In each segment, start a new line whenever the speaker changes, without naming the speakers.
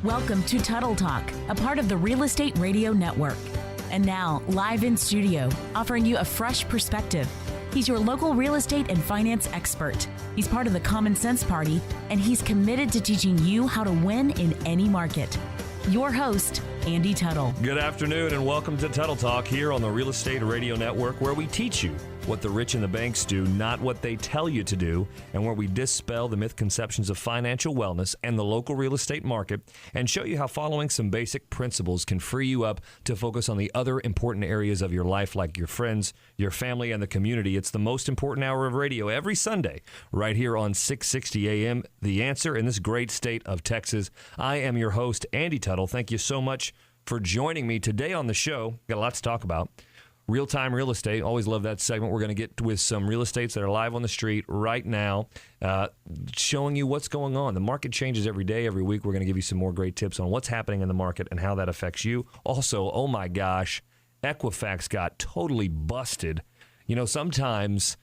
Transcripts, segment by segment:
Welcome to Tuttle Talk, a part of the Real Estate Radio Network. And now, live in studio, offering you a fresh perspective. He's your local real estate and finance expert. He's part of the Common Sense Party, and he's committed to teaching you how to win in any market. Your host, Andy Tuttle.
Good afternoon and welcome to Tuttle Talk here on the Real Estate Radio Network, where we teach you what the rich and the banks do, not what they tell you to do, and where we dispel the misconceptions of financial wellness and the local real estate market and show you how following some basic principles can free you up to focus on the other important areas of your life, like your friends, your family, and the community. It's the most important hour of radio every Sunday right here on 660 AM, The Answer in this great state of Texas. I am your host, Andy Tuttle. Thank you so much for joining me today on the show. Got a lot to talk about. Real-time real estate. Always love that segment. We're going to get with some real estates that are live on the street right now, showing you what's going on. The market changes every day, every week. We're going to give you some more great tips on what's happening in the market and how that affects you. Also, oh my gosh, Equifax got totally busted. You know, sometimes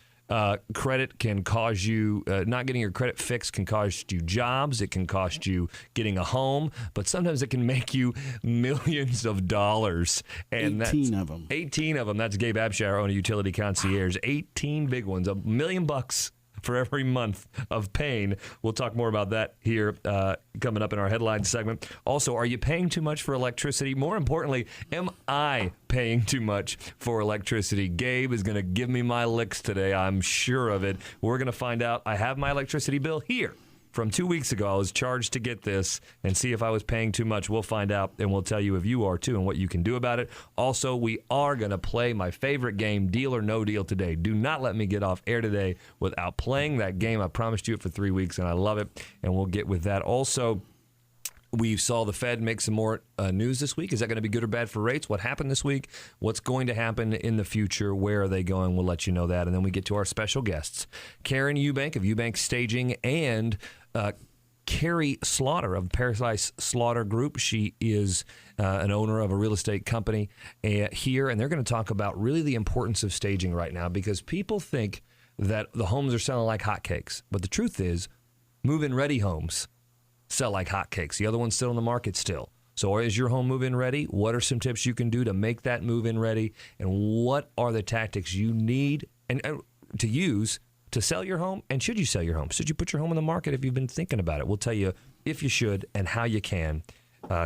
credit can cause you, not getting your credit fixed can cost you jobs. It can cost you getting a home, but sometimes it can make you millions of dollars. And
18 of them.
18 of them. That's Gabe Abshire on a utility concierge. 18 big ones. $1 million for every month of pain. We'll talk more about that here coming up in our headline segment. Also, are you paying too much for electricity? More importantly, am I paying too much for electricity? Gabe is going to give me my licks today. I'm sure of it. We're going to find out. I have my electricity bill here. From 2 weeks ago, I was charged to get this and see if I was paying too much. We'll find out, and we'll tell you if you are too and what you can do about it. Also, we are going to play my favorite game, Deal or No Deal, today. Do not let me get off air today without playing that game. I promised you it for 3 weeks, and I love it, and we'll get with that. Also, we saw the Fed make some more news this week. Is that going to be good or bad for rates? What happened this week? What's going to happen in the future? Where are they going? We'll let you know that. And then we get to our special guests, Karen Eubank of Eubank Staging and Kerry Slaughter of Paradise Slaughter Group. She is an owner of a real estate company here, and they're going to talk about really the importance of staging right now, because people think that the homes are selling like hotcakes. But the truth is, move-in ready homes sell like hotcakes. The other one's still in the market still. So is your home move-in ready? What are some tips you can do to make that move-in ready? And what are the tactics you need and to use to sell your home? And should you sell your home? Should you put your home in the market if you've been thinking about it? We'll tell you if you should and how you can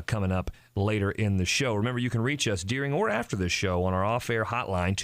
coming up later in the show. Remember, you can reach us during or after this show on our off-air hotline,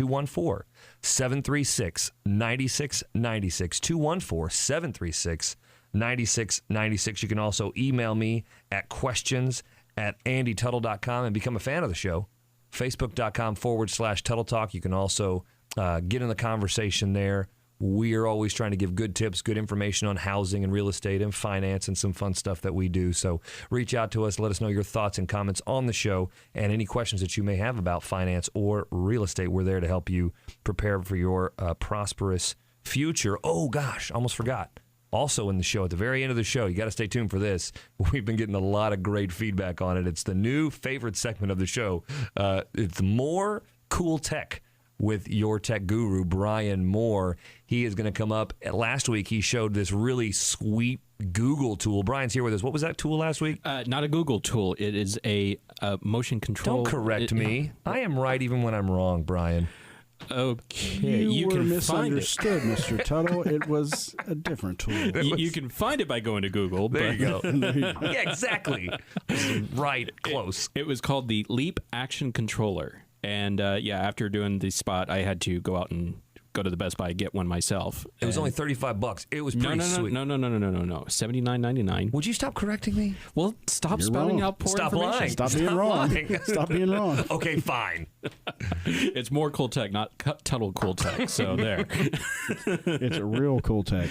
214-736-9696, 214-736-9696. You can also email me at questions@andytuttle.com and become a fan of the show. Facebook.com/Tuttle Talk. You can also get in the conversation there. We are always trying to give good tips, good information on housing and real estate and finance and some fun stuff that we do. So reach out to us. Let us know your thoughts and comments on the show and any questions that you may have about finance or real estate. We're there to help you prepare for your prosperous future. Oh, gosh, almost forgot. Also in the show, at the very end of the show, you got to stay tuned for this. We've been getting a lot of great feedback on it. It's the new favorite segment of the show. It's More Cool Tech with your tech guru, Brian Moore. He is going to come up. Last week, he showed this really sweet Google tool. Brian's here with us. What was that tool last week?
Not a Google tool. It is a motion control.
Don't correct me. I am right even when I'm wrong, Brian.
Okay,
you were
can
misunderstood, Mr. Tuttle. It was a different tool.
You can find it by going to Google.
There
but
you go. Yeah, exactly. Right, close.
It was called the Leap Action Controller. And after doing the spot, I had to go out and go to the Best Buy and get one myself.
It was only $35. It was pretty sweet.
No. $79.99.
Would you stop correcting me?
Well, stop
You're
spelling
wrong.
out poor
Stop
information.
lying.
Stop being wrong. Stop being wrong.
Okay, fine.
It's more cool tech, not Tuttle cool tech. So there.
It's a real cool tech.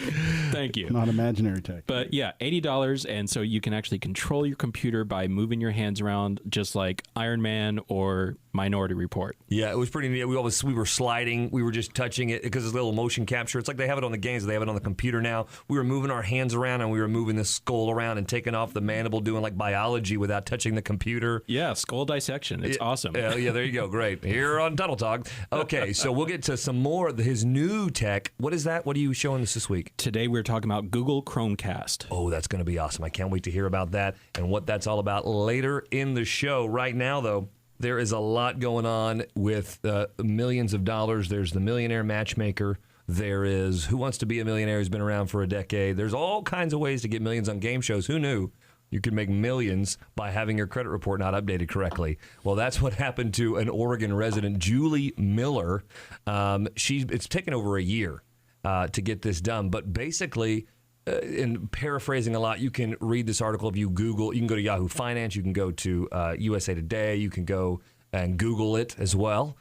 Thank you.
Not imaginary tech.
But yeah, $80, and so you can actually control your computer by moving your hands around, just like Iron Man or Minority Report.
Yeah, it was pretty neat. We were sliding. We were just touching it because it's a little motion capture. It's like they have it on the games. They have it on the computer now. We were moving our hands around and we were moving the skull around and taking off the mandible, doing like biology without touching the computer.
Yeah, skull dissection. It's awesome.
Yeah, there you go. Great. Here on Tuttle Talk. Okay, so we'll get to some more of his new tech. What is that? What are you showing us this week?
Today we're talking about Google Chromecast.
Oh, that's going to be awesome. I can't wait to hear about that and what that's all about later in the show. Right now, though, there is a lot going on with millions of dollars. There's the Millionaire Matchmaker. There is Who Wants to Be a Millionaire, who's been around for a decade. There's all kinds of ways to get millions on game shows. Who knew you could make millions by having your credit report not updated correctly? Well, that's what happened to an Oregon resident, Julie Miller. It's taken over a year to get this done. But basically, in paraphrasing a lot, you can read this article if you Google. You can go to Yahoo Finance. You can go to USA Today. You can go and Google it as well.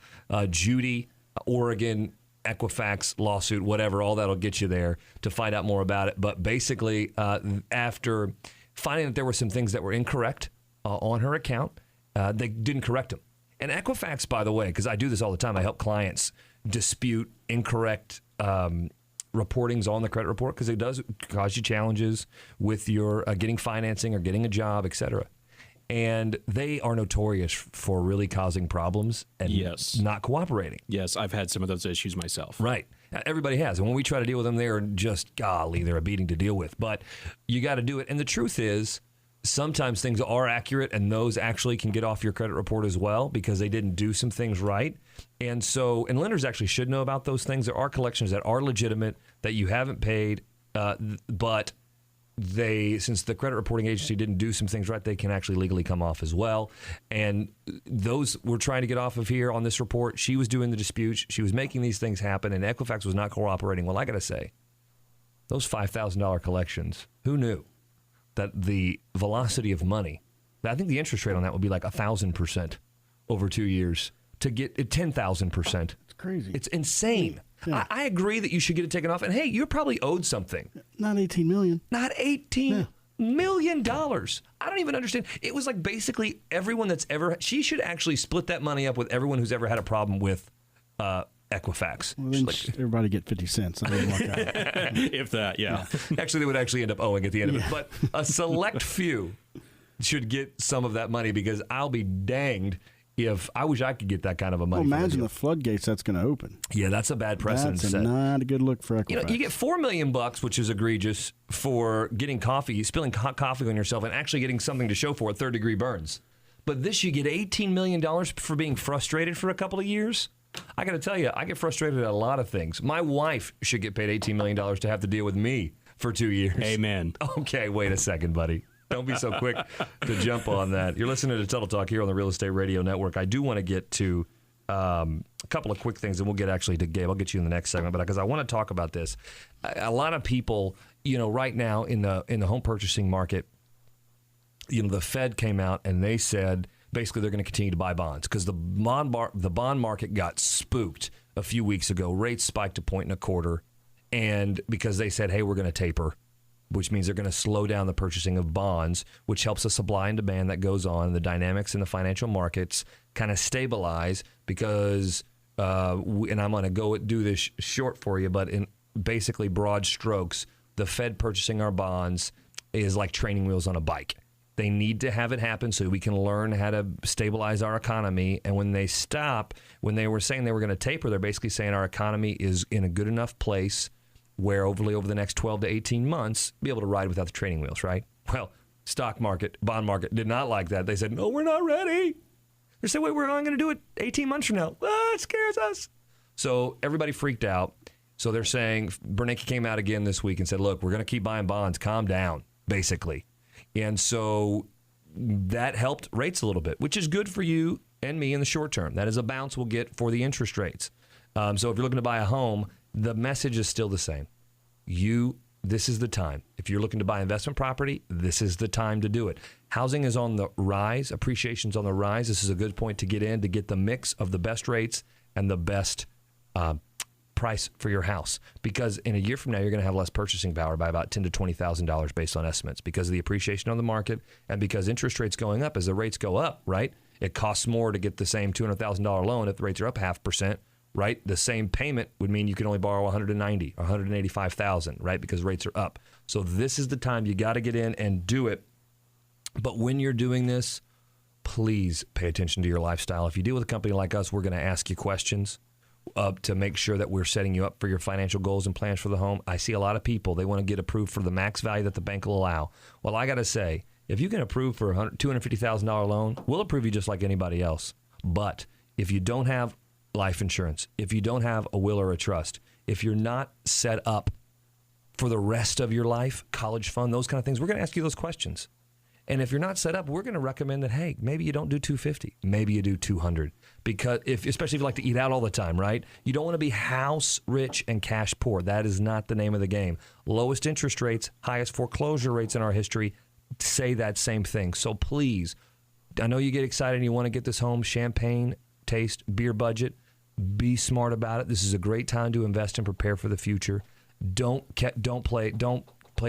Judy, Oregon, Equifax lawsuit, whatever, all that'll get you there to find out more about it. But basically, after finding that there were some things that were incorrect on her account, they didn't correct them. And Equifax, by the way, because I do this all the time, I help clients dispute incorrect reportings on the credit report because it does cause you challenges with your getting financing or getting a job, et cetera. And they are notorious for really causing problems and not cooperating.
Yes, I've had some of those issues myself.
Right. Everybody has. And when we try to deal with them, they are just, golly, they're a beating to deal with. But you got to do it. And the truth is, sometimes things are accurate and those actually can get off your credit report as well because they didn't do some things right. And so, and lenders actually should know about those things. There are collections that are legitimate that you haven't paid, but since the credit reporting agency didn't do some things right, they can actually legally come off as well. And those we're trying to get off of here on this report. She was doing the disputes. She was making these things happen, and Equifax was not cooperating. Well, I got to say, those $5,000 collections, who knew that the velocity of money, I think the interest rate on that would be like 1,000% over 2 years to get 10,000%. It's
crazy.
It's insane.
Yeah.
I agree that you should get it taken off. And hey, you're probably owed something.
Not $18 million.
Not $18 million. I don't even understand. It was like basically everyone that's ever, she should actually split that money up with everyone who's ever had a problem with Equifax.
Well, then
like,
everybody get 50 cents. I mean, like
If that, yeah.
Actually, they would actually end up owing at the end of it. But a select few should get some of that money because I'll be danged if I wish I could get that kind of a money.
Well, imagine the floodgates that's going to open.
Yeah, that's a bad precedent
That's
set.
not a good look for Equifax.
You get $4 million, which is egregious, for getting coffee, spilling hot coffee on yourself, and actually getting something to show for it, third-degree burns. But this, you get $18 million for being frustrated for a couple of years. I got to tell you, I get frustrated at a lot of things. My wife should get paid $18 million to have to deal with me for 2 years.
Amen.
Okay, wait a second, buddy. Don't be so quick to jump on that. You're listening to Tuttle Talk here on the Real Estate Radio Network. I do want to get to a couple of quick things, and we'll get actually to Gabe. I'll get you in the next segment, but because I want to talk about this. A lot of people, right now in the home purchasing market, the Fed came out and they said basically they're going to continue to buy bonds because the bond market got spooked a few weeks ago. Rates spiked to 1.25%, and because they said, hey, we're going to taper, which means they're going to slow down the purchasing of bonds, which helps the supply and demand that goes on. The dynamics in the financial markets kind of stabilize because, and I'm going to go do this short for you, but in basically broad strokes, the Fed purchasing our bonds is like training wheels on a bike. They need to have it happen so we can learn how to stabilize our economy. And when they stop, when they were saying they were going to taper, they're basically saying our economy is in a good enough place where hopefully over the next 12 to 18 months, be able to ride without the training wheels, right? Well, stock market, bond market did not like that. They said, no, we're not ready. They said, wait, we're only going to do it 18 months from now. It scares us. So everybody freaked out. So they're saying, Bernanke came out again this week and said, look, we're going to keep buying bonds. Calm down, basically. And so that helped rates a little bit, which is good for you and me in the short term. That is a bounce we'll get for the interest rates. So if you're looking to buy a home, the message is still the same. This is the time. If you're looking to buy investment property, this is the time to do it. Housing is on the rise. Appreciation's on the rise. This is a good point to get in to get the mix of the best rates and the best price for your house, because in a year from now, you're going to have less purchasing power by about $10,000 to $20,000 based on estimates because of the appreciation on the market and because interest rates going up. As the rates go up, right, it costs more to get the same $200,000 loan if the rates are up 0.5%, right? The same payment would mean you can only borrow $190,000 or $185,000, right, because rates are up. So this is the time you got to get in and do it. But when you're doing this, please pay attention to your lifestyle. If you deal with a company like us, we're going to ask you questions to make sure that we're setting you up for your financial goals and plans for the home. I see a lot of people, they want to get approved for the max value that the bank will allow. Well, I got to say, if you can approve for a $250,000 loan, we'll approve you just like anybody else. But if you don't have life insurance, if you don't have a will or a trust, if you're not set up for the rest of your life, college fund, those kind of things, we're going to ask you those questions. And if you're not set up, we're going to recommend that, hey, maybe you don't do 250, maybe you do 200, because especially if you like to eat out all the time, right? You don't want to be house rich and cash poor. That is not the name of the game. Lowest interest rates, highest foreclosure rates in our history say that same thing. So please, I know you get excited and you want to get this home, champagne, taste, beer budget. Be smart about it. This is a great time to invest and prepare for the future. Don't play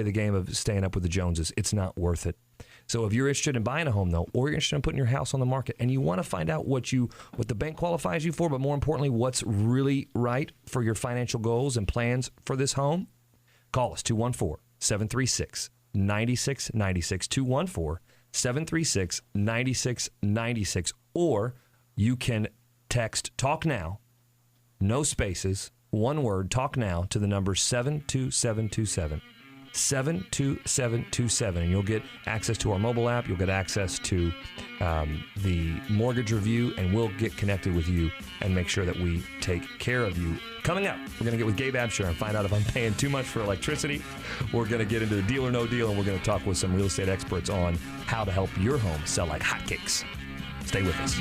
the game of staying up with the Joneses. It's not worth it. So if you're interested in buying a home, though, or you're interested in putting your house on the market and you want to find out what the bank qualifies you for, but more importantly, what's really right for your financial goals and plans for this home, call us 214-736-9696, 214-736-9696, or you can text Talk Now, no spaces, one word, Talk Now, to the number 72727. 72727, and you'll get access to our mobile app. You'll get access to the mortgage review, and we'll get connected with you and make sure that we take care of you. Coming up, we're going to get with Gabe Abshire and find out if I'm paying too much for electricity. We're going to get into the deal or no deal, and we're going to talk with some real estate experts on how to help your home sell like hotcakes. Stay with us.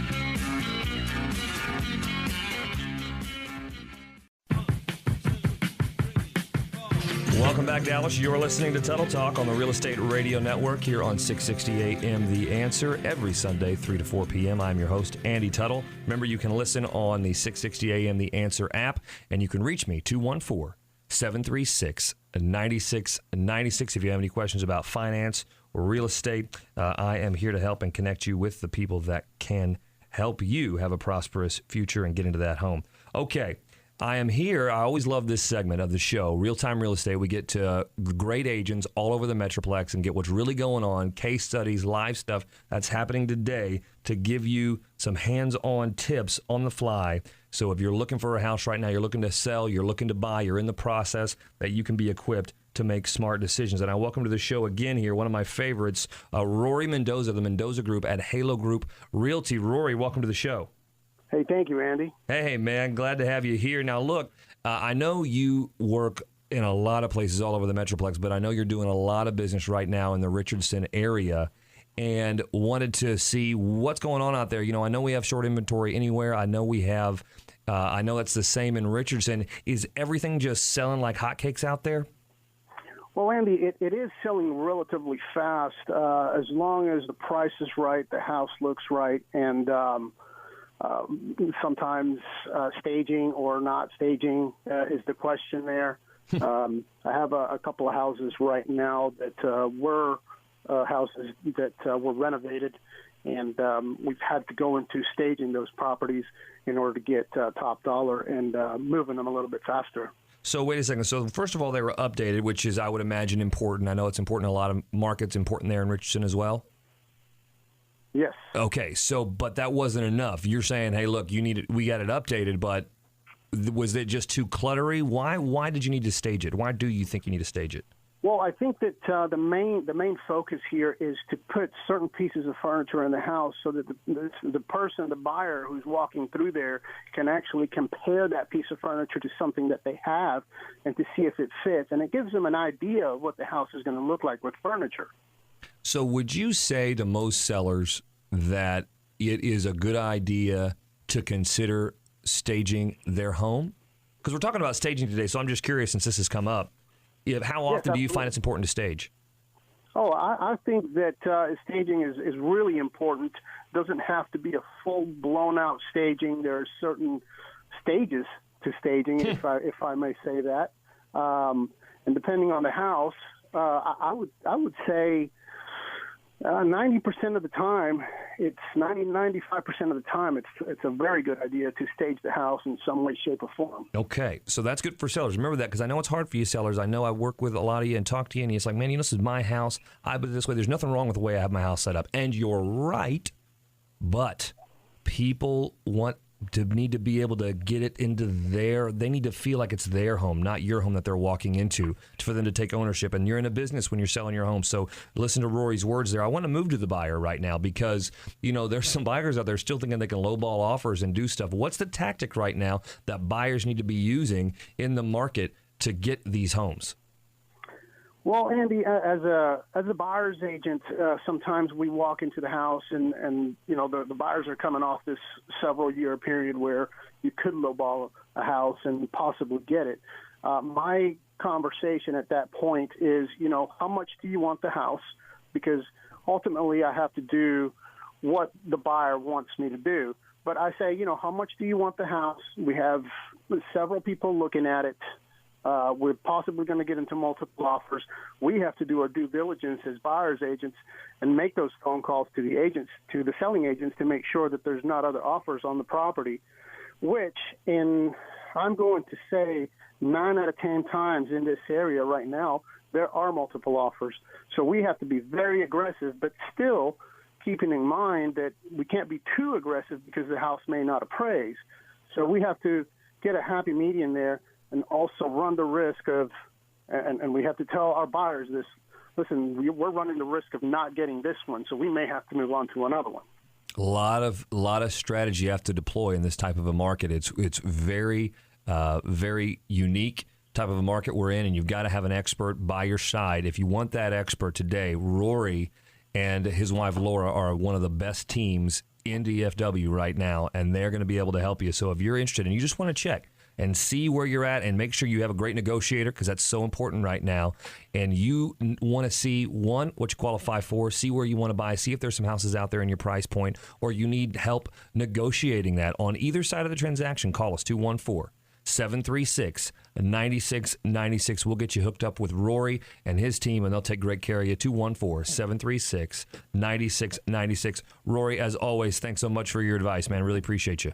Welcome back, Dallas. You're listening to Tuttle Talk on the Real Estate Radio Network here on 660 AM The Answer every Sunday, 3 to 4 p.m. I'm your host, Andy Tuttle. Remember, you can listen on the 660 AM The Answer app, and you can reach me, 214-736-9696. If you have any questions about finance or real estate, I am here to help and connect you with the people that can help you have a prosperous future and get into that home. Okay. I am here. I always love this segment of the show, Real-Time Real Estate. We get to great agents all over the Metroplex and get what's really going on, case studies, live stuff that's happening today to give you some hands-on tips on the fly. So if you're looking for a house right now, you're looking to sell, you're looking to buy, you're in the process, that you can be equipped to make smart decisions. And I welcome to the show again here, one of my favorites, Rory Mendoza, the Mendoza Group at Halo Group Realty. Rory, welcome to the show.
Hey, thank you, Andy.
Hey, man, glad to have you here. Now, look, I know you work in a lot of places all over the Metroplex, but I know you're doing a lot of business right now in the Richardson area and wanted to see what's going on out there. You know, I know we have short inventory anywhere. I know we have, I know it's the same in Richardson. Is everything just selling like hotcakes out there?
Well, Andy, it is selling relatively fast as long as the price is right, the house looks right, and sometimes staging or not staging is the question there. I have a couple of houses right now that were houses that were renovated, and we've had to go into staging those properties in order to get top dollar and moving them a little bit faster.
So wait a second. So first of all, they were updated, which is, I would imagine, important. I know it's important in a lot of markets, important there in Richardson as well.
Yes.
Okay, so, but that wasn't enough. You're saying, hey, look, we got it updated, but was it just too cluttery? Why did you need to stage it? Why do you think you need to stage it?
Well, I think that the main focus here is to put certain pieces of furniture in the house so that the person, the buyer who's walking through there, can actually compare that piece of furniture to something that they have and to see if it fits. And it gives them an idea of what the house is going to look like with furniture.
So would you say to most sellers that it is a good idea to consider staging their home? Because we're talking about staging today, so I'm just curious, since this has come up, how often do you find it's important to stage?
Oh, I think that staging is really important. Doesn't have to be a full blown out staging. There are certain stages staging, if I may say that. And depending on the house, I would say 90% of the time, it's 95% of the time, it's a very good idea to stage the house in some way, shape, or form.
Okay, so that's good for sellers. Remember that, because I know it's hard for you sellers. I know I work with a lot of you and talk to you, and it's like, man, this is my house. I put it this way. There's nothing wrong with the way I have my house set up. And you're right, but people need to be able to get it into they need to feel like it's their home, not your home that they're walking into, for them to take ownership. And you're in a business when you're selling your home. So listen to Rory's words there. I want to move to the buyer right now because, there's some buyers out there still thinking they can lowball offers and do stuff. What's the tactic right now that buyers need to be using in the market to get these homes?
Well, Andy, as a buyer's agent, sometimes we walk into the house and the buyers are coming off this several-year period where you could lowball a house and possibly get it. My conversation at that point is, how much do you want the house? Because ultimately I have to do what the buyer wants me to do. But I say, how much do you want the house? We have several people looking at it. We're possibly going to get into multiple offers. We have to do our due diligence as buyer's agents and make those phone calls to the selling agents to make sure that there's not other offers on the property, which I'm going to say 9 out of 10 times in this area right now, there are multiple offers. So we have to be very aggressive, but still keeping in mind that we can't be too aggressive because the house may not appraise. So we have to get a happy median there, and also run the risk of, and we have to tell our buyers this, listen, we're running the risk of not getting this one, so we may have to move on to another one.
A lot of strategy you have to deploy in this type of a market. It's very, very unique type of a market we're in, and you've got to have an expert by your side. If you want that expert today, Rory and his wife Laura are one of the best teams in DFW right now, and they're going to be able to help you. So if you're interested and you just want to check and see where you're at and make sure you have a great negotiator, because that's so important right now. And you want to see, one, what you qualify for, see where you want to buy, see if there's some houses out there in your price point, or you need help negotiating that on either side of the transaction. Call us, 214-736-9696. We'll get you hooked up with Rory and his team, and they'll take great care of you. 214-736-9696. Rory, as always, thanks so much for your advice, man. Really appreciate you.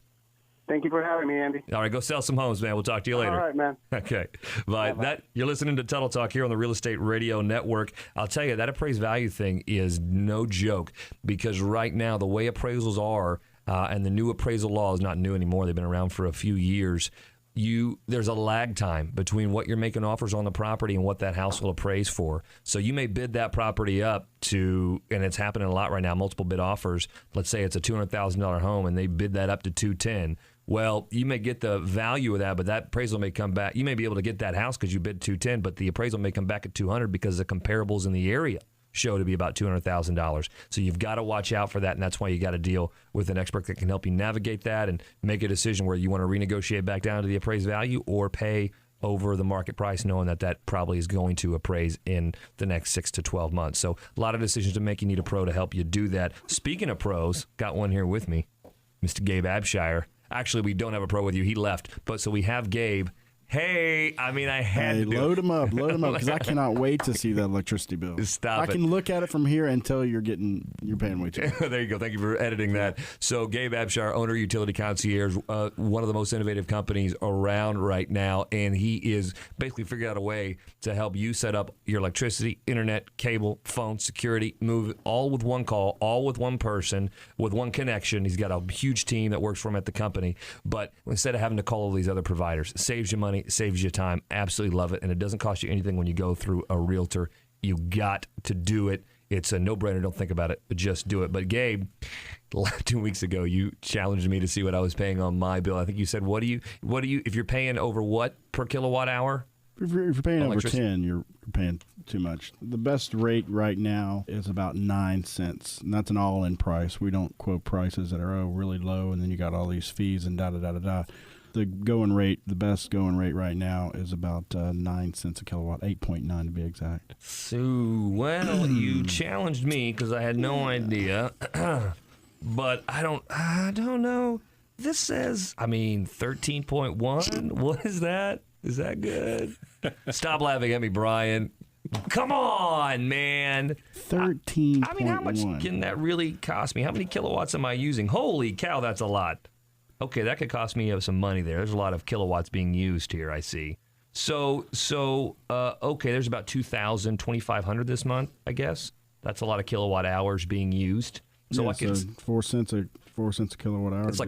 Thank you for having me, Andy.
All right, go sell some homes, man. We'll talk to you later.
All right, man.
Okay. But you're listening to Tuttle Talk here on the Real Estate Radio Network. I'll tell you, that appraised value thing is no joke, because right now the way appraisals are, and the new appraisal law is not new anymore. They've been around for a few years. There's a lag time between what you're making offers on the property and what that house will appraise for. So you may bid that property up to, and it's happening a lot right now, multiple bid offers. Let's say it's a $200,000 home and they bid that up to $210,000. Well, you may get the value of that, but that appraisal may come back. You may be able to get that house because you bid $210,000, but the appraisal may come back at $200,000 because the comparables in the area show to be about $200,000. So you've got to watch out for that, and that's why you got to deal with an expert that can help you navigate that and make a decision where you want to renegotiate back down to the appraised value or pay over the market price, knowing that that probably is going to appraise in the next 6 to 12 months. So a lot of decisions to make. You need a pro to help you do that. Speaking of pros, got one here with me, Mr. Gabe Abshire. Actually, we don't have a pro with you. He left. But so we have Gabe. Hey, I had to
load him up, because I cannot wait to see that electricity bill.
Stop it.
I can look at it from here and tell you're paying way too much.
There you go. Thank you for editing that. So Gabe Abshire, owner Utility Concierge, one of the most innovative companies around right now, and he is basically figuring out a way to help you set up your electricity, internet, cable, phone, security, move it all with one call, all with one person, with one connection. He's got a huge team that works for him at the company, but instead of having to call all these other providers, it saves you money, saves you time. Absolutely love it. And it doesn't cost you anything when you go through a realtor. You got to do it. It's a no-brainer. Don't think about it, but just do it. But Gabe, 2 weeks ago, you challenged me to see what I was paying on my bill. I think you said, what do you, if you're paying over what per kilowatt hour?
If you're paying over 10, you're paying too much. The best rate right now is about 9 cents, and that's an all-in price. We don't quote prices that are really low, and then you got all these fees and da-da-da-da-da. The best going rate right now is about 9 cents a kilowatt, 8.9 to be exact.
So, well, you challenged me because I had no idea, but I don't know. This says, 13.1. What is that? Is that good? Stop laughing at me, Brian. Come on, man.
13.
How much can that really cost me? How many kilowatts am I using? Holy cow, that's a lot. Okay, that could cost me some money there. There's a lot of kilowatts being used here, I see. So, okay, there's about 2,500 this month, I guess. That's a lot of kilowatt hours being used. So
yeah,
I can,
4 cents a kilowatt hour.
It's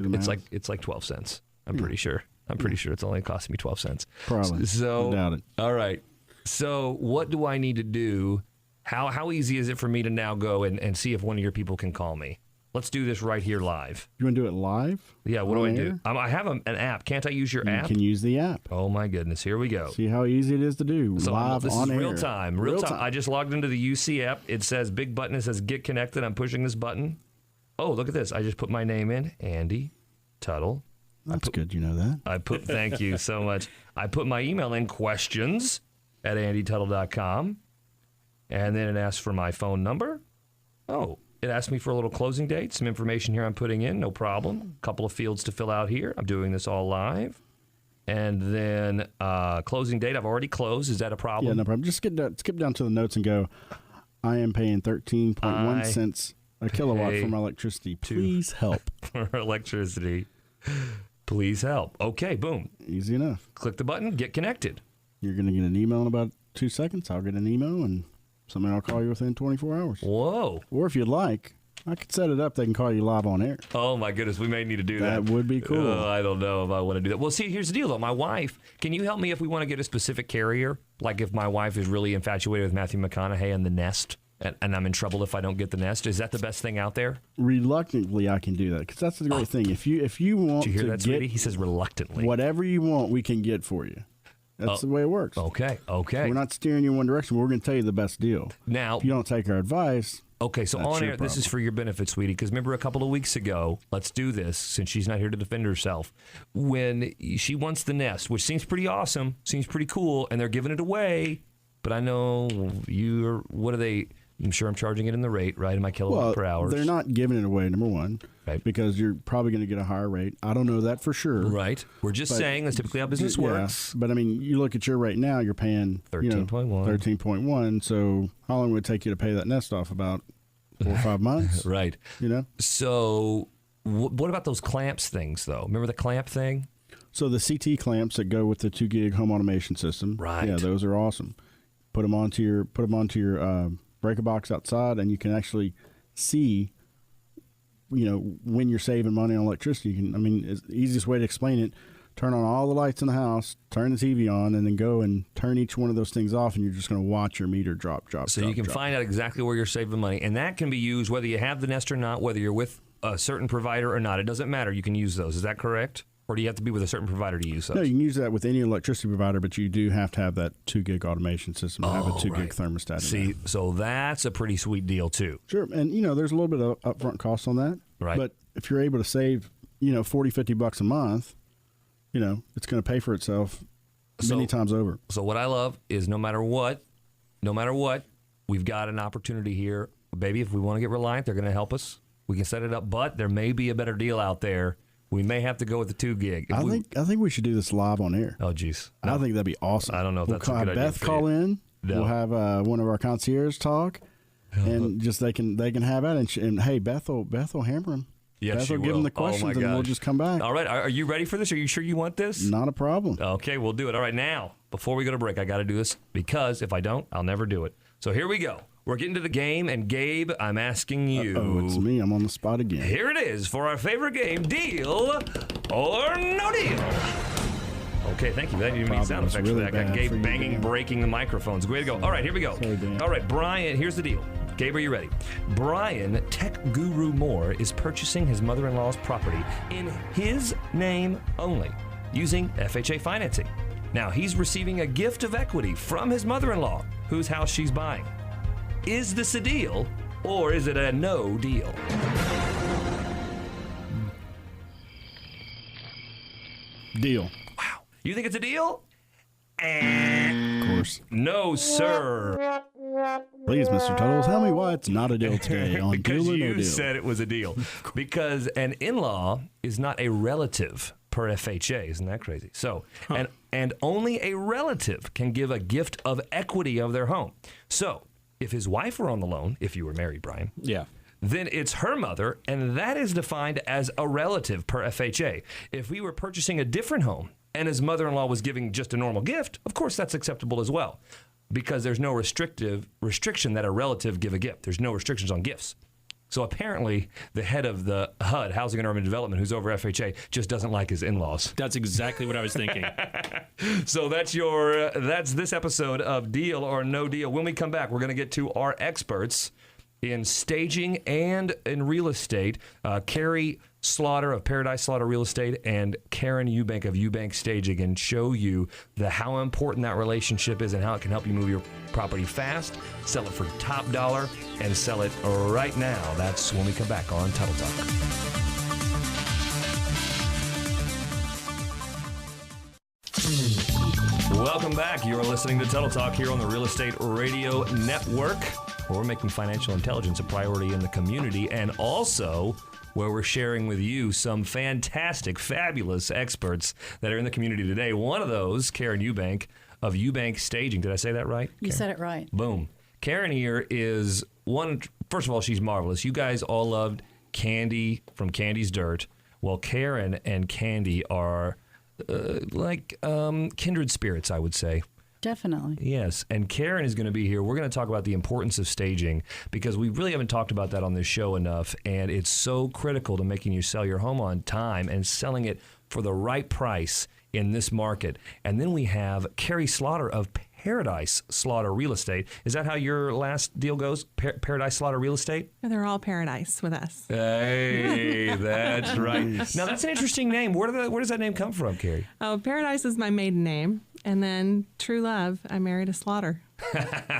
like 12 cents. I'm pretty sure. I'm pretty sure it's only costing me 12 cents.
Probably.
So
I doubt it.
All right. So what do I need to do? How easy is it for me to now go and see if one of your people can call me? Let's do this right here live.
You want to do it live?
Yeah, what do I do? I have an app. Can't I use your app?
You can use the app.
Oh, my goodness. Here we go.
See how easy it is to do.
So
live
this
on
is
air.
real time. Real time. I just logged into the UC app. It says big button. It says get connected. I'm pushing this button. Oh, look at this. I just put my name in. Andy Tuttle.
That's good. You know that.
Thank you so much. I put my email in, questions@andytuttle.com. And then it asks for my phone number. Oh, it asked me for a little closing date, some information here I'm putting in, no problem. A couple of fields to fill out here. I'm doing this all live. And then closing date, I've already closed. Is that a problem?
Yeah, no problem. Just skip down to the notes and go, I am paying 13.1 cents a kilowatt for my electricity. Please help.
For electricity. Please help. Okay, boom.
Easy enough.
Click the button, get connected.
You're going to get an email in about 2 seconds. I'll get an email, and somebody will call you within 24 hours.
Whoa.
Or if you'd like, I could set it up. They can call you live on air.
Oh, my goodness. We may need to do that.
That would be cool.
I don't know if I want to do that. Well, see, here's the deal, though. My wife, can you help me if we want to get a specific carrier? Like if my wife is really infatuated with Matthew McConaughey and The Nest, and I'm in trouble if I don't get The Nest. Is that the best thing out there?
Reluctantly, I can do that because that's the great thing. If you want
Did you hear
to
that, sweetie? He says reluctantly.
Whatever you want, we can get for you. That's the way it works.
Okay.
We're not steering you in one direction. We're going to tell you the best deal.
Now,
if you don't take our advice.
Okay, so on air, this is for your benefit, sweetie, because remember a couple of weeks ago, let's do this since she's not here to defend herself. When she wants The Nest, which seems pretty awesome, seems pretty cool, and they're giving it away, but I know what are they? I'm sure I'm charging it in the rate, right? In my kilowatt per hour.
They're not giving it away, number one,
right?
Because you're probably going to get a higher rate. I don't know that for sure.
Right. We're just saying that's typically how business works.
But I mean, you look at your rate now, you're paying
13.1.
13.1. So how long would it take you to pay that Nest off? About 4 or 5 months?
Right. So what about those clamps things, though? Remember the clamp thing?
So the CT clamps that go with the 2 gig home automation system.
Right.
Yeah, those are awesome. Put them onto your breaker box outside, and you can actually see, when you're saving money on electricity. It's the easiest way to explain it. Turn on all the lights in the house, turn the TV on, and then go and turn each one of those things off, and you're just going to watch your meter drop.
So you can find out exactly where you're saving money, and that can be used whether you have the Nest or not, whether you're with a certain provider or not. It doesn't matter. You can use those. Is that correct? Or do you have to be with a certain provider to use those?
No, you can use that with any electricity provider, but you do have to have that 2 gig automation system to have a 2 gig thermostat.
See, so that's a pretty sweet deal too.
Sure, and there's a little bit of upfront cost on that.
Right.
But if you're able to save, $40-$50 a month, it's going to pay for itself many times over.
So what I love is no matter what, we've got an opportunity here, baby. If we want to get Reliant, they're going to help us. We can set it up, but there may be a better deal out there. We may have to go with the 2 gig.
I think we should do this live on air.
Oh, geez.
No. I think that'd be awesome.
I don't know if that's a good idea.
Beth call in.
No.
We'll have one of our concierge talk, and just they can have it. And hey, Beth will hammer him.
Yes,
Beth will give them the questions, and we'll just come back.
All right. Are you ready for this? Are you sure you want this?
Not a problem.
Okay, we'll do it. All right, now, before we go to break, I got to do this because if I don't, I'll never do it. So here we go. We're getting to the game, and Gabe, I'm asking you.
Oh, it's me. I'm on the spot again.
Here it is for our favorite game, Deal or No Deal. Okay, thank you. That didn't even need sound effects for that. I got Gabe banging, breaking the microphones. Way to go. All right, here we go. All right, Brian, here's the deal. Gabe, are you ready? Brian, tech guru Moore, is purchasing his mother-in-law's property in his name only using FHA financing. Now, he's receiving a gift of equity from his mother-in-law, whose house she's buying. Is this a deal, or is it a no deal?
Deal.
Wow. You think it's a deal?
Of course.
No, sir.
Please, Mr. Tuttle, tell me why it's not a deal today on
because
Deal or No
you
Deal.
said it was a deal. Because an in-law is not a relative per FHA. Isn't that crazy? So, and only a relative can give a gift of equity of their home. So, if his wife were on the loan, if you were married, Brian,
Yeah.
then it's her mother, and that is defined as a relative per FHA. If we were purchasing a different home and his mother-in-law was giving just a normal gift, of course that's acceptable as well, because there's no restriction that a relative give a gift. There's no restrictions on gifts. So apparently the head of the HUD, Housing and Urban Development, who's over FHA, just doesn't like his in-laws.
That's exactly what I was thinking.
So that's this episode of Deal or No Deal. When we come back, we're going to get to our experts in staging and in real estate, Kerry Slaughter of Paradise Slaughter Real Estate and Karen Eubank of Eubank Staging, and show you how important that relationship is and how it can help you move your property fast, sell it for top dollar, and sell it right now. That's when we come back on Tuttle Talk. Welcome back. You're listening to Tuttle Talk here on the Real Estate Radio Network, where we're making financial intelligence a priority in the community, and also where we're sharing with you some fantastic, fabulous experts that are in the community today. One of those, Karen Eubank of Eubank Staging. Did I say that right?
You said it right.
Boom. Karen here is one, first of all, she's marvelous. You guys all loved Candy from Candy's Dirt. Well, Karen and Candy are like kindred spirits, I would say.
Definitely.
Yes, and Karen is going to be here. We're going to talk about the importance of staging, because we really haven't talked about that on this show enough, and it's so critical to making you sell your home on time and selling it for the right price in this market. And then we have Kerry Slaughter of Paradise Slaughter Real Estate. Is that how your last deal goes? Paradise Slaughter Real Estate?
They're all paradise with us.
Hey, that's right. Now, that's an interesting name. Where does that name come from, Kerry?
Oh, Paradise is my maiden name. And then True Love, I married a Slaughter.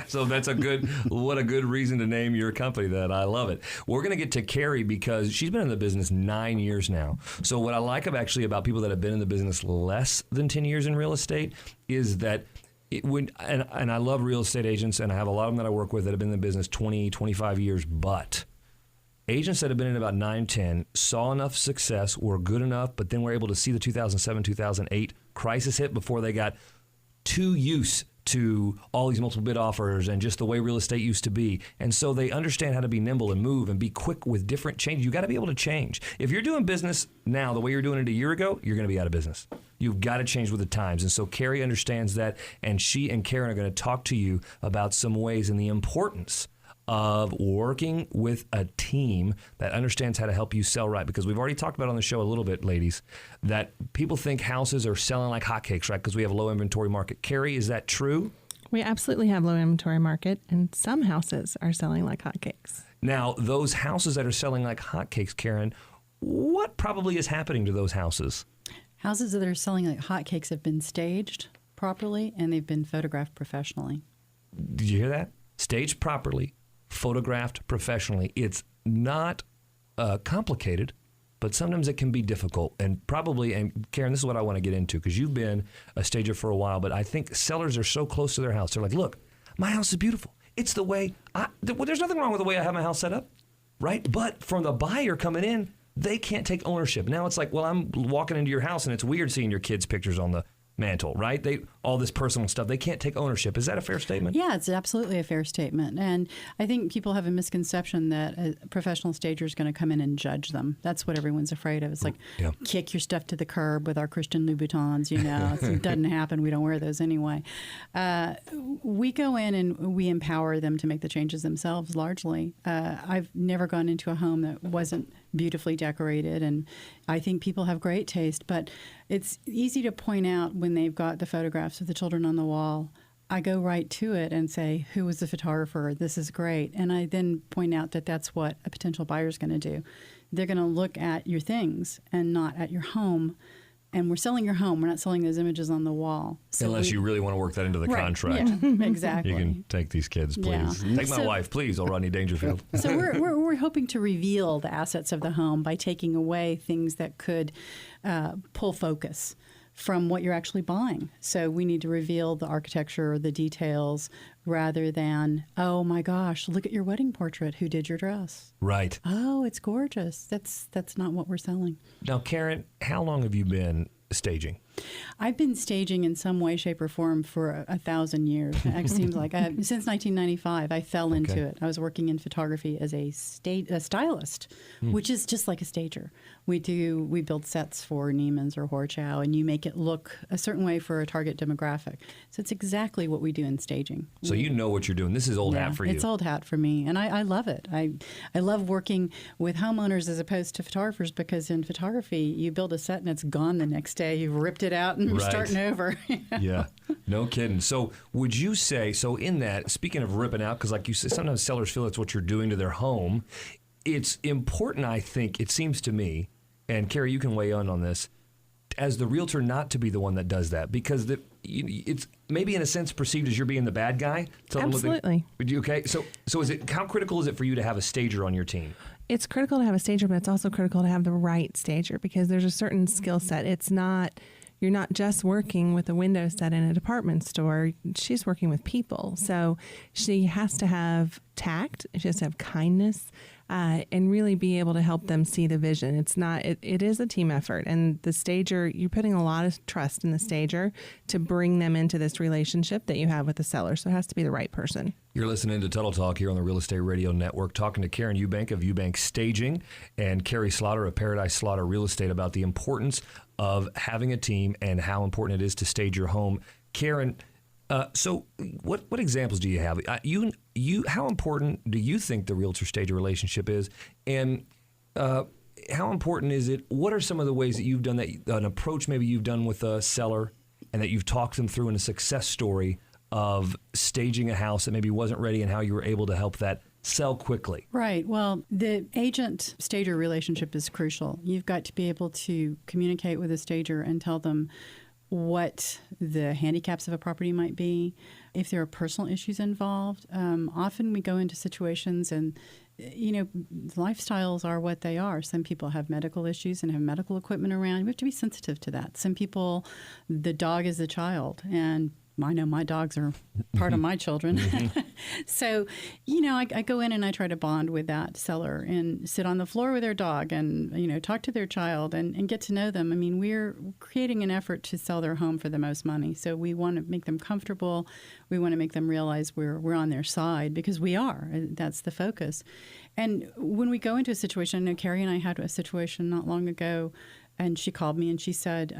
So that's what a good reason to name your company that. I love it. We're going to get to Kerry because she's been in the business 9 years now. So what I like about people that have been in the business less than 10 years in real estate is that and I love real estate agents, and I have a lot of them that I work with that have been in the business 20, 25 years, but agents that have been in about 9, 10 saw enough success, were good enough, but then were able to see the 2007, 2008 crisis hit before they got too used to all these multiple bid offers and just the way real estate used to be. And so they understand how to be nimble and move and be quick with different changes. You got to be able to change. If you're doing business now the way you're doing it a year ago, you're going to be out of business. You've got to change with the times. And so Kerry understands that, and she and Karen are going to talk to you about some ways and the importance of working with a team that understands how to help you sell right. Because we've already talked about on the show a little bit, ladies, that people think houses are selling like hotcakes, right? Because we have a low inventory market. Kerry, is that true?
We absolutely have low inventory market, and some houses are selling like hotcakes.
Now, those houses that are selling like hotcakes, Karen, what probably is happening to those houses?
Houses that are selling like hotcakes have been staged properly, and they've been photographed professionally.
Did you hear that? Staged properly, photographed professionally. It's not complicated, but sometimes it can be difficult. And Karen, this is what I want to get into, because you've been a stager for a while, but I think sellers are so close to their house. They're like, look, my house is beautiful. It's the way there's nothing wrong with the way I have my house set up, right? But from the buyer coming in, they can't take ownership. Now it's like, well, I'm walking into your house and it's weird seeing your kids' pictures on the mantle, right? All this personal stuff. They can't take ownership. Is that a fair statement?
Yeah, it's absolutely a fair statement. And I think people have a misconception that a professional stager is going to come in and judge them. That's what everyone's afraid of. It's like, kick your stuff to the curb with our Christian Louboutins, It doesn't happen. We don't wear those anyway. We go in and we empower them to make the changes themselves, largely. I've never gone into a home that wasn't beautifully decorated, and I think people have great taste, but it's easy to point out when they've got the photographs of the children on the wall. I go right to it and say, who was the photographer? This is great. And I then point out that that's what a potential buyer is going to do. They're going to look at your things and not at your home. And we're selling your home. We're not selling those images on the wall. So
unless you really want to work that into the contract.
Yeah, exactly.
You can take these kids, please. Yeah. Take my wife, please, old Rodney Dangerfield.
So we're hoping to reveal the assets of the home by taking away things that could pull focus from what you're actually buying. So we need to reveal the architecture, the details, rather than, oh my gosh, look at your wedding portrait. Who did your dress?
Right.
Oh, it's gorgeous. That's not what we're selling.
Now, Karen, how long have you been staging?
I've been staging in some way, shape, or form for 1,000 years. It seems like since 1995, I fell into it. I was working in photography as a stylist, which is just like a stager. We build sets for Neiman's or Horchow, and you make it look a certain way for a target demographic. So it's exactly what we do in staging.
So you know what you're doing. This is old hat for you.
It's old hat for me, and I love it. I love working with homeowners as opposed to photographers, because in photography, you build a set and it's gone the next day. You've ripped it out and you're starting over.
Yeah, no kidding. So would you say, so in that, speaking of ripping out, because like you said, sometimes sellers feel it's what you're doing to their home. It's important, I think, it seems to me, and Kerry, you can weigh in on this, as the realtor not to be the one that does that, because it's maybe in a sense perceived as you're being the bad guy.
Absolutely.
Okay, so is it, how critical is it for you to have a stager on your team?
It's critical to have a stager, but it's also critical to have the right stager, because there's a certain skill set. You're not just working with a window set in a department store. She's working with people. So she has to have tact. She has to have kindness, and really be able to help them see the vision. It is a team effort. And the stager, you're putting a lot of trust in the stager to bring them into this relationship that you have with the seller. So it has to be the right person.
You're listening to Tuttle Talk here on the Real Estate Radio Network, talking to Karen Eubank of Eubank Staging and Kerry Slaughter of Paradise Slaughter Real Estate about the importance of having a team and how important it is to stage your home. Karen, so what examples do you have? How important do you think the realtor-stager relationship is? And how important is it? What are some of the ways that you've done that, an approach maybe you've done with a seller and that you've talked them through in a success story of staging a house that maybe wasn't ready and how you were able to help that sell quickly?
Right. Well, the agent-stager relationship is crucial. You've got to be able to communicate with a stager and tell them what the handicaps of a property might be, if there are personal issues involved. Often we go into situations and, lifestyles are what they are. Some people have medical issues and have medical equipment around. We have to be sensitive to that. Some people, the dog is the child, and I know my dogs are part of my children. So, I go in and I try to bond with that seller and sit on the floor with their dog and, talk to their child and get to know them. I mean, we're creating an effort to sell their home for the most money. So we want to make them comfortable. We want to make them realize we're on their side, because we are. That's the focus. And when we go into a situation, I know Kerry and I had a situation not long ago, and she called me and she said,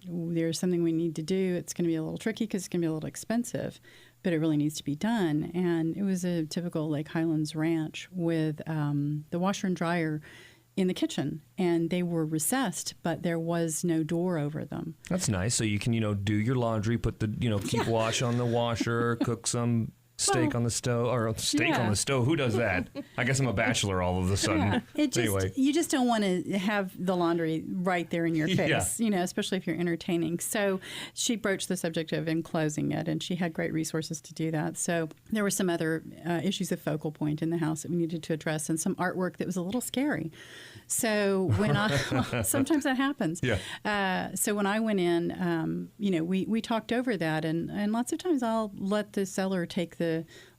there's something we need to do. It's going to be a little tricky because it's going to be a little expensive, but it really needs to be done. And it was a typical Lake Highlands ranch with the washer and dryer in the kitchen, and they were recessed, but there was no door over them.
That's nice. So you can, do your laundry, put the, keep wash on the washer, cook some steak on the stove, or steak on the stove. Who does that? I guess I'm a bachelor all of a sudden.
Yeah.
Anyway.
You just don't want to have the laundry right there in your face, especially if you're entertaining. So she broached the subject of enclosing it, and she had great resources to do that. So there were some other issues of focal point in the house that we needed to address, and some artwork that was a little scary. So when sometimes that happens. Yeah. So when I went in, we talked over that, and lots of times I'll let the seller take the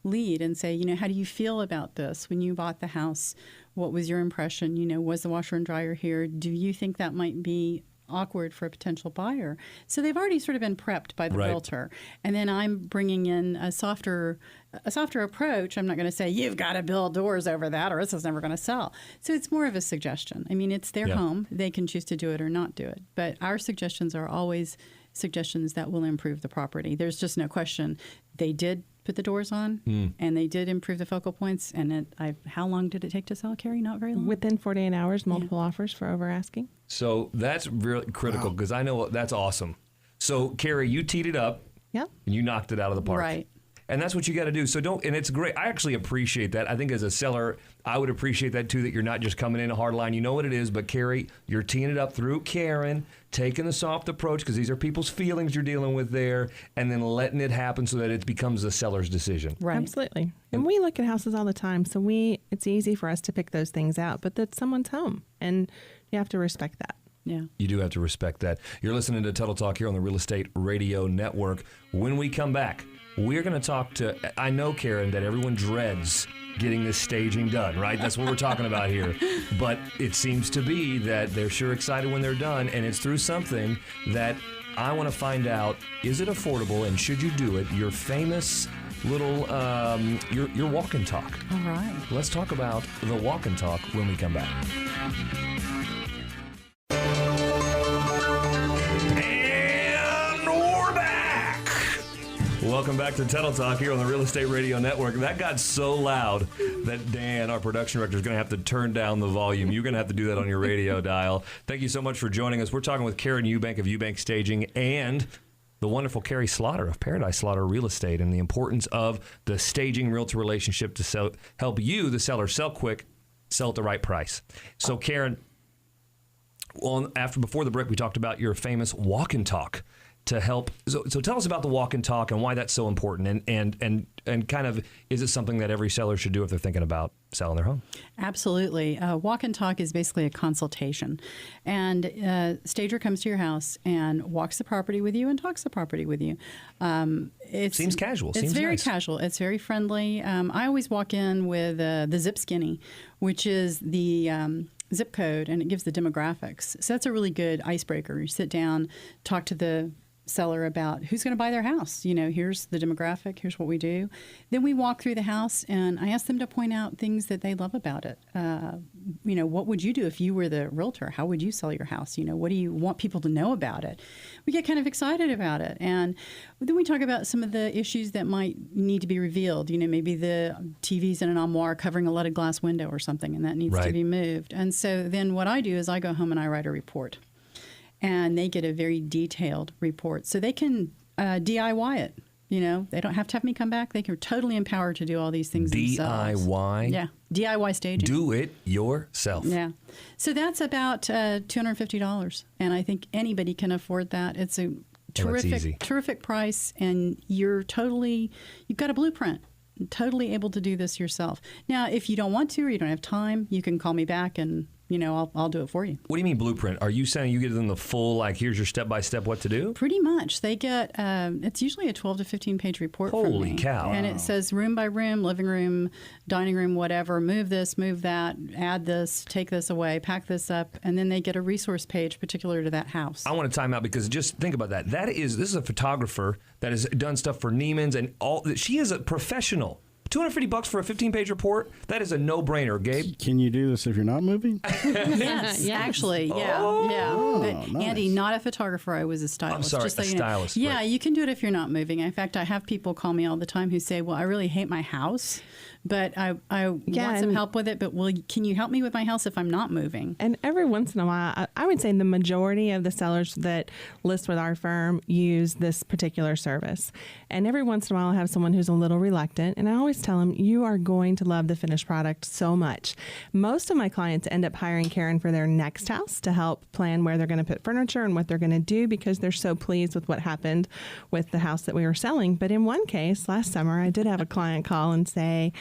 lead and say, how do you feel about this? When you bought the house, what was your impression? Was the washer and dryer here? Do you think that might be awkward for a potential buyer? So they've already sort of been prepped by the realtor. And then I'm bringing in a softer approach. I'm not going to say, you've got to build doors over that or this is never going to sell. So it's more of a suggestion. I mean, it's their home. They can choose to do it or not do it. But our suggestions are always suggestions that will improve the property. There's just no question. They did put the doors on, and they did improve the focal points. And how long did it take to sell, Kerry? Not very long.
Within 48 hours, multiple offers for over asking.
So that's really critical, because I know that's awesome. So, Kerry, you teed it up.
Yep.
And you knocked it out of the park.
Right.
And that's what you got to do. So and it's great. I actually appreciate that. I think as a seller, I would appreciate that too, that you're not just coming in a hard line. You know what it is, but Kerry, you're teeing it up through Karen, taking the soft approach, because these are people's feelings you're dealing with there, and then letting it happen so that it becomes the seller's decision.
Right.
Absolutely. And we look at houses all the time, so it's easy for us to pick those things out, but that's someone's home, and you have to respect that.
Yeah.
You do have to respect that. You're listening to Tuttle Talk here on the Real Estate Radio Network. When we come back, we're going to talk to, I know, Karen, that everyone dreads getting this staging done, right? That's what we're talking about here. But it seems to be that they're sure excited when they're done, and it's through something that I want to find out, is it affordable, and should you do it? Your famous little, your walk and talk.
All right.
Let's talk about the walk and talk when we come back. Welcome back to Tuttle Talk here on the Real Estate Radio Network. That got so loud that Dan, our production director, is going to have to turn down the volume. You're going to have to do that on your radio dial. Thank you so much for joining us. We're talking with Karen Eubank of Eubank Staging and the wonderful Kerry Slaughter of Paradise Slaughter Real Estate, and the importance of the staging realtor relationship to help you, the seller, sell quick, sell at the right price. So, Karen, before the break, we talked about your famous walk and talk to help. So tell us about the walk and talk and why that's so important, and kind of, is it something that every seller should do if they're thinking about selling their home? Absolutely.
Walk and talk is basically a consultation, and stager comes to your house and walks the property with you and talks the property with you. It
seems casual.
It's
seems
very
nice.
casual. It's very friendly. I always walk in with the zip skinny, which is the zip code, and it gives the demographics. So that's a really good icebreaker. You sit down, talk to the seller about who's going to buy their house. Here's the demographic, here's what we do. Then we walk through the house and I ask them to point out things that they love about it. What would you do if you were the realtor? How would you sell your house? What do you want people to know about it? We get kind of excited about it. And then we talk about some of the issues that might need to be revealed. Maybe the TV's in an armoire covering a leaded glass window or something, and that needs to be moved. And so then what I do is I go home and I write a report. And they get a very detailed report. So they can DIY it. They don't have to have me come back. They are totally empowered to do all these things themselves.
DIY?
Yeah, DIY staging.
Do it yourself.
Yeah. So that's about $250. And I think anybody can afford that. It's a terrific price. And you've got a blueprint. Totally able to do this yourself. Now, if you don't want to or you don't have time, you can call me back and I'll do it for you.
What do you mean blueprint? Are you saying you give them the full, here's your step-by-step what to do?
Pretty much. They get, it's usually a 12 to 15-page report from me.
Holy cow.
And it says room by room, living room, dining room, whatever, move this, move that, add this, take this away, pack this up, and then they get a resource page particular to that house.
I want to time out because just think about that. This is a photographer that has done stuff for Neiman's and all. She is a professional. $250 for a 15-page report? That is a no-brainer, Gabe.
Can you do this if you're not moving?
Yes, actually, yeah. But
nice.
Andy, not a photographer. I was a stylist.
I'm sorry,
just so
a
you know.
stylist.
Yeah,
right.
you can do it if you're not moving. In fact, I have people call me all the time who say, well, I really hate my house, but I want some help with it, but can you help me with my house if I'm not moving?
And every once in a while, I would say the majority of the sellers that list with our firm use this particular service. And every once in a while, I have someone who's a little reluctant, and I always tell them, you are going to love the finished product so much. Most of my clients end up hiring Karen for their next house to help plan where they're going to put furniture and what they're going to do because they're so pleased with what happened with the house that we were selling. But in one case, last summer, I did have a client call and say,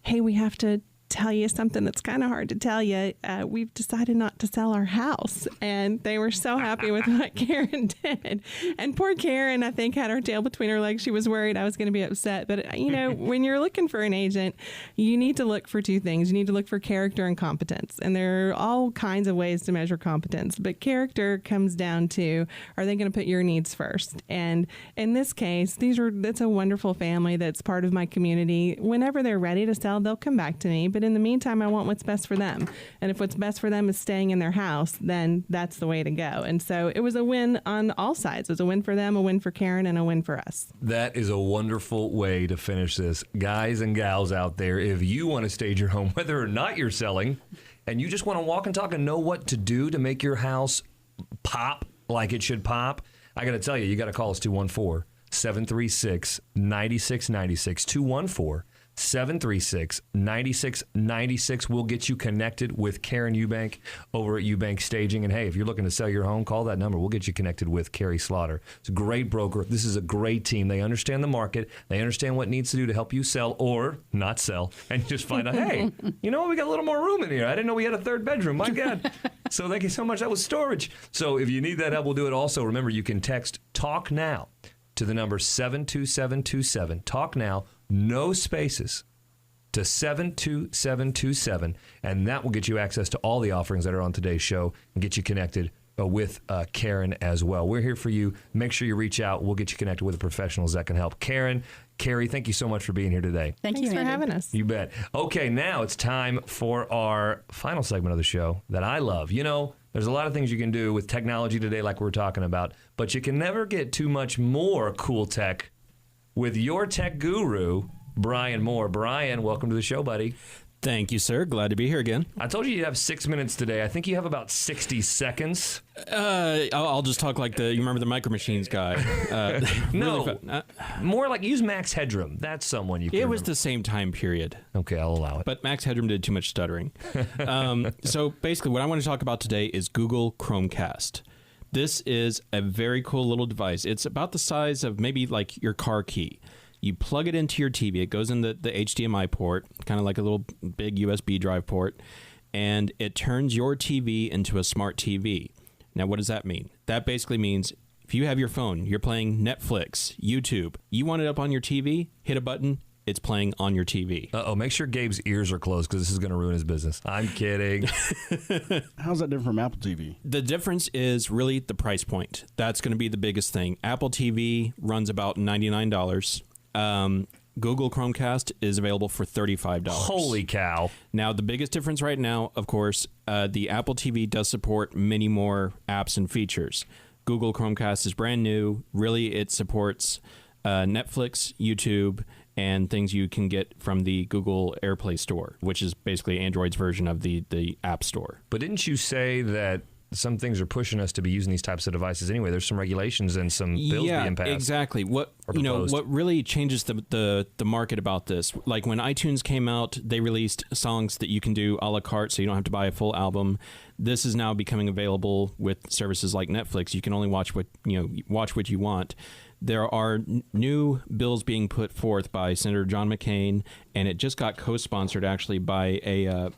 hey, we have to tell you something that's kind of hard to tell you. We've decided not to sell our house. And they were so happy with what Karen did. And poor Karen, I think, had her tail between her legs. She was worried I was going to be upset. But, when you're looking for an agent, you need to look for two things. You need to look for character and competence. And there are all kinds of ways to measure competence. But character comes down to, are they going to put your needs first? And in this case, that's a wonderful family that's part of my community. Whenever they're ready to sell, they'll come back to me. But in the meantime, I want what's best for them. And if what's best for them is staying in their house, then that's the way to go. And so it was a win on all sides. It was a win for them, a win for Karen, and a win for us.
That is a wonderful way to finish this. Guys and gals out there, if you want to stage your home, whether or not you're selling, and you just want to walk and talk and know what to do to make your house pop like it should pop, I got to tell you, you got to call us 214-736-9696, 736-9696. We'll get you connected with Karen Eubank over at Eubank Staging. And hey, if you're looking to sell your home, call that number. We'll get you connected with Kerry Slaughter. It's a great broker. This is a great team. They understand the market. They understand what needs to do to help you sell or not sell. And just find out, hey, you know what? We got a little more room in here. I didn't know we had a third bedroom. My God. So thank you so much. That was storage. So if you need that help, we'll do it. Also, remember, you can text TALK NOW to the number 72727. TALK NOW, no spaces, to 72727, and that will get you access to all the offerings that are on today's show and get you connected with Karen as well. We're here for you. Make sure you reach out. We'll get you connected with the professionals that can help. Karen, Kerry, thank you so much for being here today.
Thanks
for having us.
You bet. Okay, now it's time for our final segment of the show that I love. You know, there's a lot of things you can do with technology today like we're talking about, but you can never get too much more cool tech with your tech guru, Brian Moore. Brian, welcome to the show, buddy.
Thank you, sir. Glad to be here again.
I told you you'd have 6 minutes today. I think you have about 60 seconds.
I'll just talk like you remember the Micro Machines guy.
No, more like use Max Headroom. That's someone you can
was
remember.
the same time period.
Okay, I'll allow it.
But Max Headroom did too much stuttering. So basically what I want to talk about today is Google Chromecast. This is a very cool little device. It's about the size of maybe like your car key. You plug it into your TV. It goes in the HDMI port, kind of like a little big USB drive port, and it turns your TV into a smart TV. Now, what does that mean? That basically means if you have your phone, you're playing Netflix, YouTube, you want it up on your TV, hit a button, it's playing on your TV.
Uh-oh, make sure Gabe's ears are closed because this is going to ruin his business. I'm kidding.
How's that different from Apple TV?
The difference is really the price point. That's going to be the biggest thing. Apple TV runs about $99. Google Chromecast is available for $35.
Holy cow.
Now, the biggest difference right now, of course, the Apple TV does support many more apps and features. Google Chromecast is brand new. Really, it supports Netflix, YouTube, and things you can get from the Google AirPlay store, which is basically Android's version of the App Store.
But didn't you say that some things are pushing us to be using these types of devices anyway? There's some regulations and some bills being passed.
Yeah, exactly. What really changes the market about this, like when iTunes came out, they released songs that you can do a la carte, so you don't have to buy a full album. This is now becoming available with services like Netflix. You can only watch what you want. There are new bills being put forth by Senator John McCain, and it just got co-sponsored actually by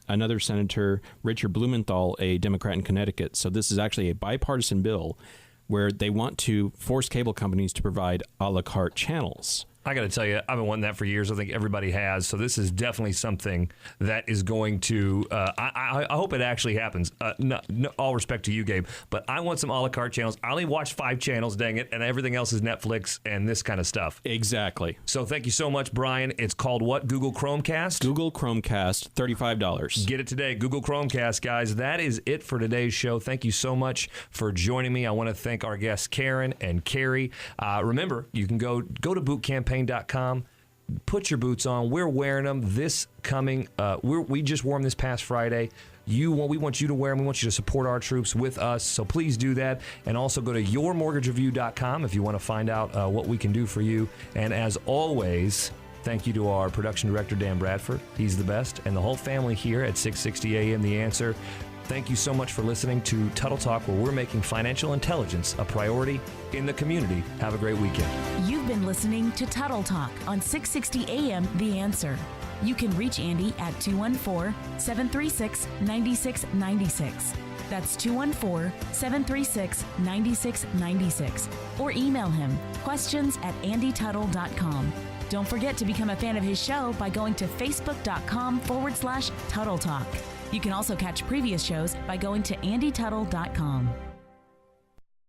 another senator, Richard Blumenthal, a Democrat in Connecticut. So this is actually a bipartisan bill where they want to force cable companies to provide a la carte channels.
I got to tell you, I've been wanting that for years. I think everybody has. So this is definitely something that is going to, I hope it actually happens. No, all respect to you, Gabe, but I want some a la carte channels. I only watch 5 channels, dang it, and everything else is Netflix and this kind of stuff.
Exactly.
So thank you so much, Brian. It's called what? Google Chromecast?
Google Chromecast, $35.
Get it today. Google Chromecast, guys. That is it for today's show. Thank you so much for joining me. I want to thank our guests, Karen and Kerry. Remember, you can go to bootcampaign.com. Put your boots on. We're wearing them this coming. We just wore them this past Friday. We want you to wear them. We want you to support our troops with us. So please do that. And also go to yourmortgagereview.com if you want to find out what we can do for you. And as always, thank you to our production director, Dan Bradford. He's the best. And the whole family here at 660 AM The Answer. Thank you so much for listening to Tuttle Talk, where we're making financial intelligence a priority in the community. Have a great weekend.
You've been listening to Tuttle Talk on 660 AM The Answer. You can reach Andy at 214-736-9696. That's 214-736-9696. Or email him, questions@andytuttle.com. Don't forget to become a fan of his show by going to facebook.com/Tuttle Talk. You can also catch previous shows by going to andytuttle.com.